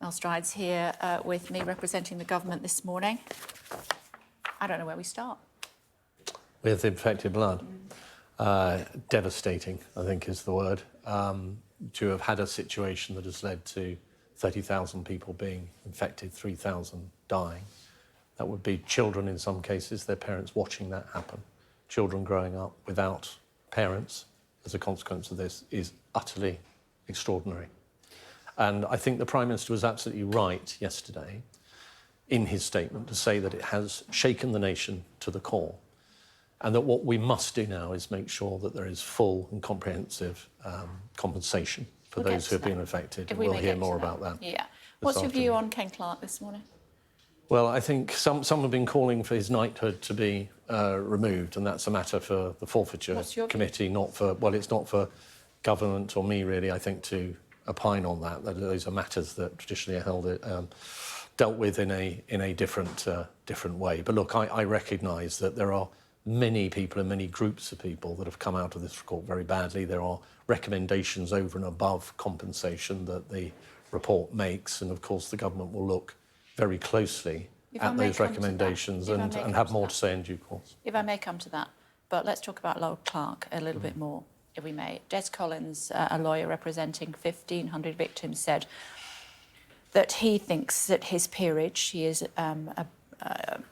Mel Stride's here with me representing the government this morning. I don't know where we start. With infected blood. Devastating, I think is the word. To have had a situation that has led to 30,000 people being infected, 3,000 dying. That would be children in some cases, their parents watching that happen. Children growing up without parents as a consequence of this is utterly extraordinary. And I think the Prime Minister was absolutely right yesterday in his statement to say that it has shaken the nation to the core and that what we must do now is make sure that there is full and comprehensive compensation for those who have been affected. And we'll hear more about that. Yeah. What's your view on Ken Clarke this morning? Well, I think some have been calling for his knighthood to be removed, and that's a matter for the Forfeiture Committee, not for, well, it's not for government or me, really, I think, to opine on that. Those are matters that traditionally are dealt with in a different way. But look, I recognise that there are many people and many groups of people that have come out of this report very badly. There are recommendations over and above compensation that the report makes, and of course the government will look very closely at those recommendations and have more to say in due course. If I may come to that, but let's talk about Lord Clarke a little bit more, if we may. Des Collins, a lawyer representing 1,500 victims, said that he thinks that his peerage, he is a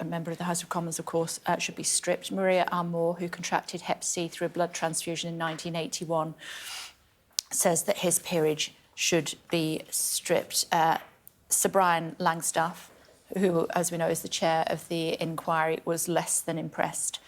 member of the House of Commons, of course, should be stripped. Maria Armour, who contracted Hep C through a blood transfusion in 1981, says that his peerage should be stripped. Sir Brian Langstaff, who, as we know, is the chair of the inquiry, was less than impressed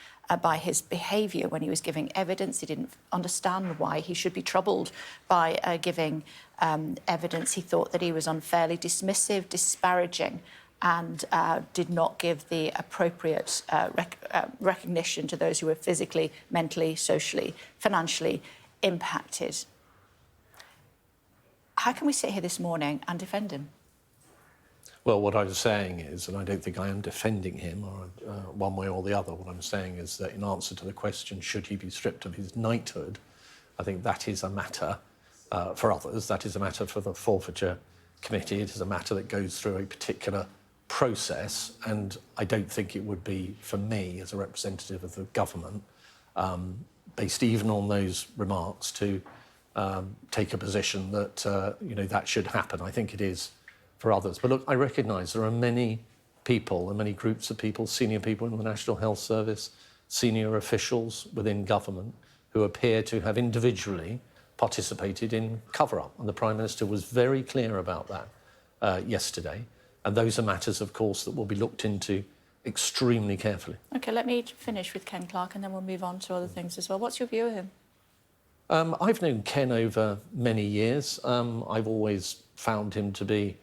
by his behaviour when he was giving evidence. He didn't understand why he should be troubled by giving evidence. He thought that he was unfairly dismissive, disparaging, and did not give the appropriate recognition to those who were physically, mentally, socially, financially impacted. How can we sit here this morning and defend him? Well, what I was saying is, and I don't think I am defending him or one way or the other, what I'm saying is that in answer to the question, should he be stripped of his knighthood, I think that is a matter for others. That is a matter for the Forfeiture Committee. It is a matter that goes through a particular process, and I don't think it would be for me as a representative of the government, based even on those remarks, to take a position that that should happen. I think it is for others. But look, I recognise there are many people and many groups of people, senior people in the National Health Service, senior officials within government, who appear to have individually participated in cover-up. And the Prime Minister was very clear about that yesterday. And those are matters, of course, that will be looked into extremely carefully. OK, let me finish with Ken Clarke and then we'll move on to other things as well. What's your view of him? I've known Ken over many years. I've always found him to be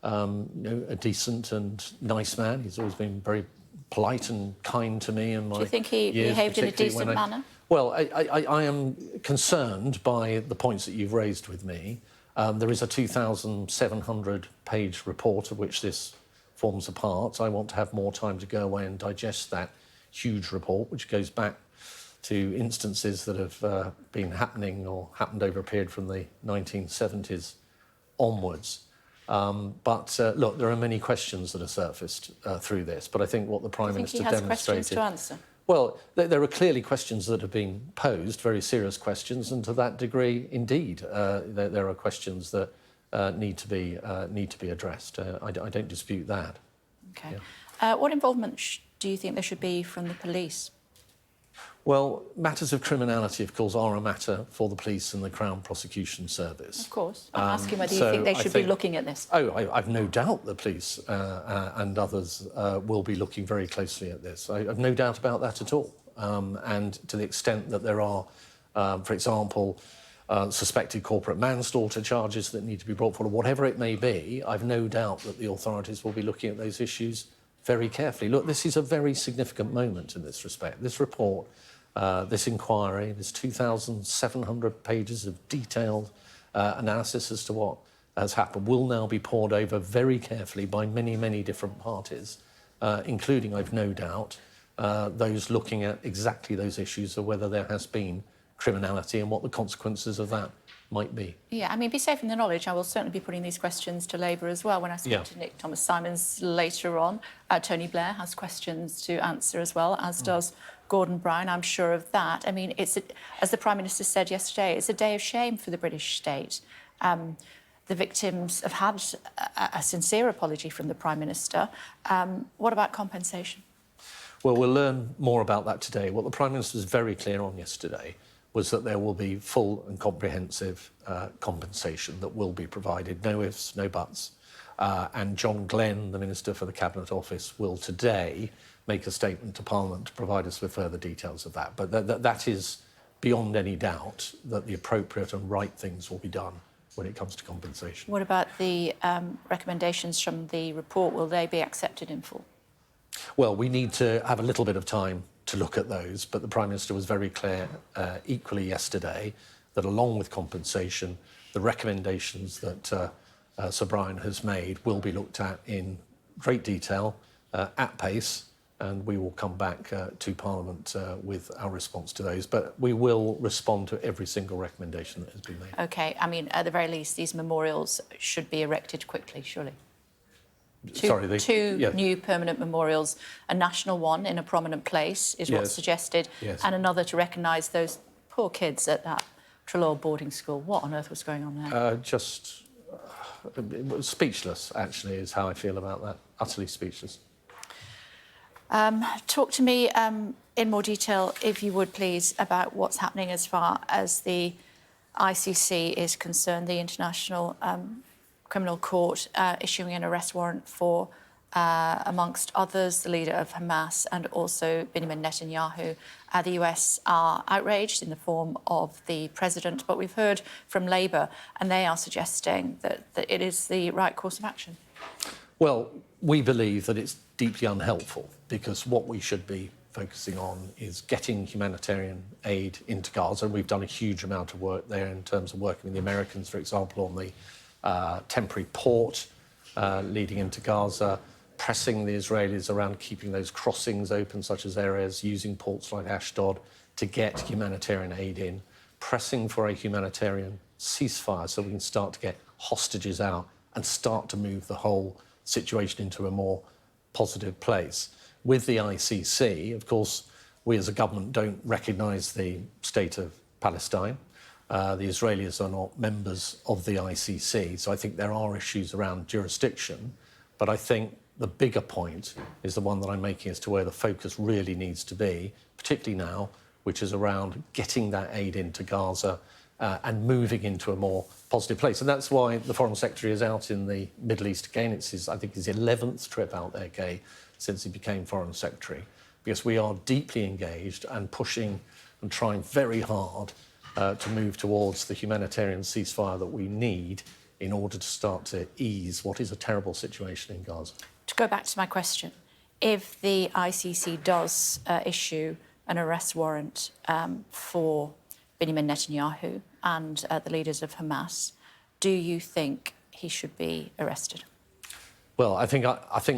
a decent and nice man. He's always been very polite and kind to me. And do you think he behaved in a decent manner? Well, I am concerned by the points that you've raised with me. There is a 2,700-page report of which this forms a part. I want to have more time to go away and digest that huge report, which goes back to instances that have been happening or happened over a period from the 1970s onwards. Look, there are many questions that are surfaced through this, but I think what the Prime Minister demonstrated... he has questions to answer? Well, there are clearly questions that have been posed, very serious questions, and to that degree, indeed, there are questions that need to be addressed. I don't dispute that. OK. Yeah. What involvement do you think there should be from the police? Well, matters of criminality, of course, are a matter for the police and the Crown Prosecution Service. Of course. I'm asking whether you think they should be looking at this. Oh, I've no doubt the police and others will be looking very closely at this. I have no doubt about that at all. And to the extent that there are, for example, suspected corporate manslaughter charges that need to be brought forward, whatever it may be, I've no doubt that the authorities will be looking at those issues very carefully. Look, this is a very significant moment in this respect. This report, this inquiry, this 2,700 pages of detailed analysis as to what has happened will now be pored over very carefully by many, many different parties, including, I've no doubt, those looking at exactly those issues of whether there has been criminality and what the consequences of that might be. Yeah, I mean, be safe in the knowledge. I will certainly be putting these questions to Labour as well when I speak to Nick Thomas-Simons later on. Tony Blair has questions to answer as well, as does Gordon Brown, I'm sure of that. I mean, as the Prime Minister said yesterday, it's a day of shame for the British state. The victims have had a sincere apology from the Prime Minister. What about compensation? Well, we'll learn more about that today. What the Prime Minister was very clear on yesterday was that there will be full and comprehensive compensation that will be provided, no ifs, no buts. And John Glenn, the Minister for the Cabinet Office, will today make a statement to Parliament to provide us with further details of that. But that is beyond any doubt that the appropriate and right things will be done when it comes to compensation. What about the recommendations from the report? Will they be accepted in full? Well, we need to have a little bit of time to look at those, but the Prime Minister was very clear equally yesterday that along with compensation, the recommendations that Sir Brian has made will be looked at in great detail, at pace, and we will come back to Parliament with our response to those. But we will respond to every single recommendation that has been made. OK, I mean, at the very least, these memorials should be erected quickly, surely. Two new permanent memorials, a national one in a prominent place is what's suggested, and another to recognise those poor kids at that Trelaw boarding school. What on earth was going on there? Just speechless, actually, is how I feel about that. Utterly speechless. Talk to me in more detail, if you would, please, about what's happening as far as the ICC is concerned, the International Criminal Court issuing an arrest warrant for, amongst others, the leader of Hamas and also Benjamin Netanyahu. The US are outraged in the form of the president, but we've heard from Labour and they are suggesting that it is the right course of action. Well, we believe that it's deeply unhelpful because what we should be focusing on is getting humanitarian aid into Gaza. We've done a huge amount of work there in terms of working with the Americans, for example, on the temporary port leading into Gaza, pressing the Israelis around keeping those crossings open, such as areas using ports like Ashdod to get humanitarian aid in, pressing for a humanitarian ceasefire so we can start to get hostages out and start to move the whole situation into a more positive place. With the ICC, of course, we as a government don't recognise the state of Palestine. The Israelis are not members of the ICC, so I think there are issues around jurisdiction. But I think the bigger point is the one that I'm making as to where the focus really needs to be, particularly now, which is around getting that aid into Gaza and moving into a more positive place. And that's why the Foreign Secretary is out in the Middle East again. It's I think, his 11th trip out there, Gay, since he became Foreign Secretary, because we are deeply engaged and pushing and trying very hard to move towards the humanitarian ceasefire that we need in order to start to ease what is a terrible situation in Gaza. To go back to my question, if the ICC does issue an arrest warrant for Benjamin Netanyahu and the leaders of Hamas, do you think he should be arrested? Well, I think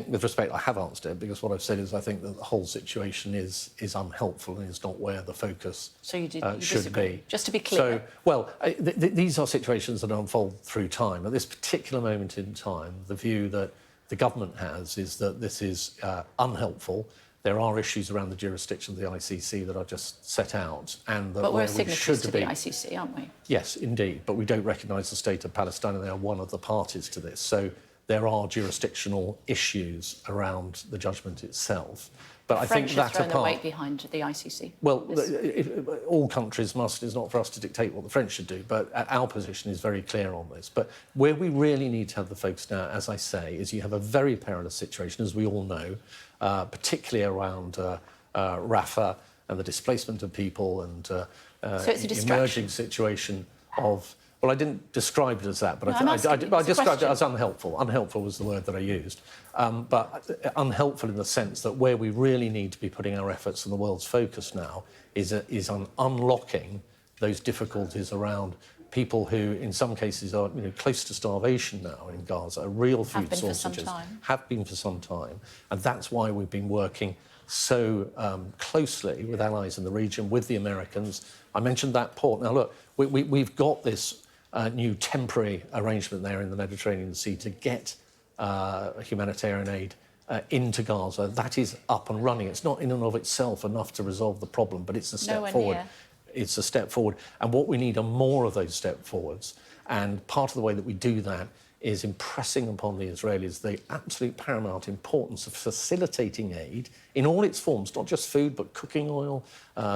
with respect, I have answered it, because what I've said is I think that the whole situation is unhelpful and is not where the focus should be. Just to be clear. These are situations that unfold through time. At this particular moment in time, the view that the government has is that this is unhelpful. There are issues around the jurisdiction of the ICC that I've just set out, and that but we're signatories to the ICC, aren't we? Yes, indeed. But we don't recognise the state of Palestine, and they are one of the parties to this. So there are jurisdictional issues around the judgment itself. But I think that French have thrown their weight behind the ICC. Well, all countries must. It's not for us to dictate what the French should do, but our position is very clear on this. But where we really need to have the focus now, as I say, is you have a very perilous situation, as we all know, particularly around Rafah and the displacement of people and so it's a the emerging situation of... Well, I didn't describe it as that, but no, I described it as unhelpful. Unhelpful was the word that I used. But unhelpful in the sense that where we really need to be putting our efforts and the world's focus now is on unlocking those difficulties around people who, in some cases, are close to starvation now in Gaza, real food shortages. Have been for some time. And that's why we've been working so closely with allies in the region, with the Americans. I mentioned that port. Now, look, we've got this new temporary arrangement there in the Mediterranean Sea to get humanitarian aid into Gaza. That is up and running. It's not in and of itself enough to resolve the problem, but it's a step forward. Near. It's a step forward. And what we need are more of those step forwards. And part of the way that we do that is impressing upon the Israelis the absolute paramount importance of facilitating aid in all its forms, not just food, but cooking oil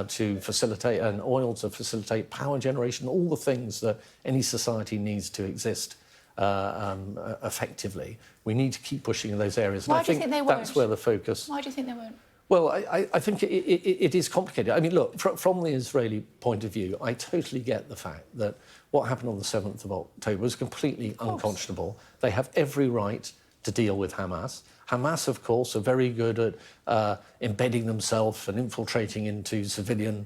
to facilitate, and oil to facilitate power generation, all the things that any society needs to exist effectively. We need to keep pushing in those areas. Why and do you think they won't? That's where the focus... Why do you think they won't? Well, I think it is complicated. I mean, look, from the Israeli point of view, I totally get the fact that what happened on the 7th of October was completely unconscionable. They have every right to deal with Hamas. Hamas, of course, are very good at embedding themselves and infiltrating into civilian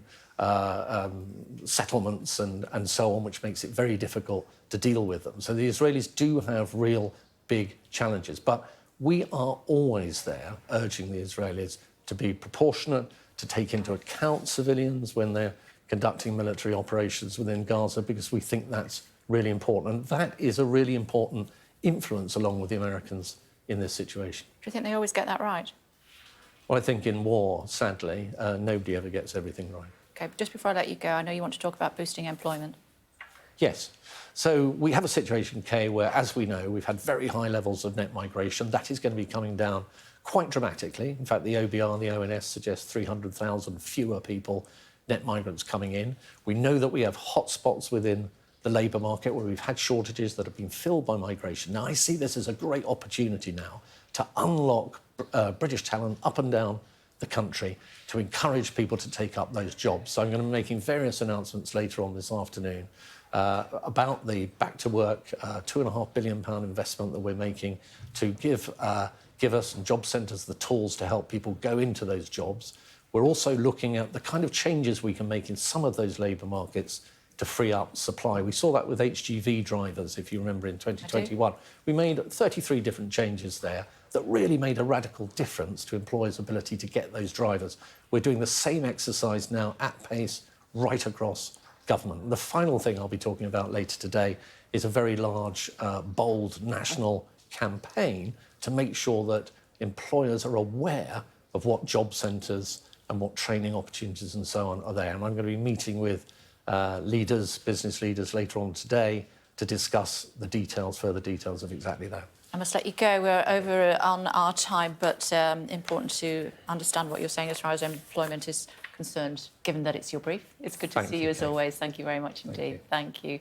settlements and so on, which makes it very difficult to deal with them. So the Israelis do have real big challenges. But we are always there urging the Israelis to be proportionate, to take into account civilians when they're conducting military operations within Gaza, because we think that's really important. And that is a really important influence along with the Americans in this situation. Do you think they always get that right? Well, I think in war, sadly, nobody ever gets everything right. OK, but just before I let you go, I know you want to talk about boosting employment. Yes. So we have a situation, Kay, where, as we know, we've had very high levels of net migration. That is going to be coming down quite dramatically. In fact, the OBR and the ONS suggest 300,000 fewer people, net migrants, coming in. We know that we have hotspots within the labour market where we've had shortages that have been filled by migration. Now, I see this as a great opportunity now to unlock British talent up and down the country, to encourage people to take up those jobs. So I'm going to be making various announcements later on this afternoon about the Back to Work £2.5 billion investment that we're making to give us and job centres the tools to help people go into those jobs. We're also looking at the kind of changes we can make in some of those labour markets to free up supply. We saw that with HGV drivers, if you remember, in 2021. We made 33 different changes there that really made a radical difference to employers' ability to get those drivers. We're doing the same exercise now at pace right across government. And the final thing I'll be talking about later today is a very large, bold national campaign to make sure that employers are aware of what job centres and what training opportunities and so on are there. And I'm going to be meeting with leaders, business leaders, later on today to discuss the details, further details of exactly that. I must let you go. We're over on our time, but important to understand what you're saying as far as employment is concerned, given that it's your brief. It's good to see you as always. Thank you very much indeed. Thank you.